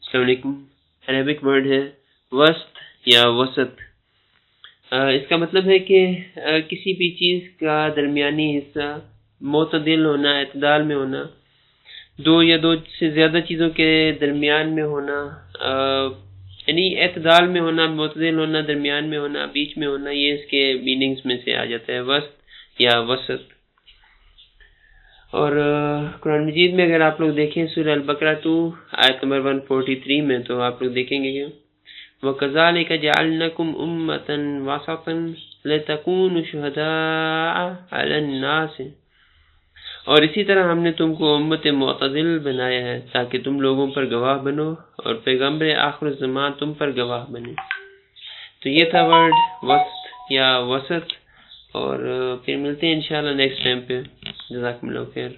السلام علیکم. Arabic word ہے وسط یا وسط. اس کا مطلب ہے کہ کسی بھی چیز کا درمیانی حصہ معتدل ہونا، اعتدال میں ہونا، دو یا دو سے زیادہ چیزوں کے درمیان میں ہونا، یعنی اعتدال میں ہونا، معتدل ہونا، درمیان میں ہونا، بیچ میں ہونا. یہ اس کے میننگز میں سے آ جاتا ہے وسط یا وسط. اور قرآن مجید میں اگر آپ لوگ دیکھیں سورہ البقرہ 2 آیت نمبر 143 میں، تو آپ لوگ دیکھیں گے کہ وَكَذَلِكَ جَعَلْنَاكُمْ أُمَّةً وَسَطًا لِتَكُونُوا شُهَدَاءَ عَلَى النَّاسِ، اور اسی طرح ہم نے تم کو امت معتدل بنایا ہے تاکہ تم لوگوں پر گواہ بنو اور پیغمبر آخر الزمان تم پر گواہ بنے. تو یہ تھا ورڈ وسط یا وسط. اور پھر ملتے ہیں انشاءاللہ نیکسٹ ٹائم پہ. جزاکم اللہ خیر.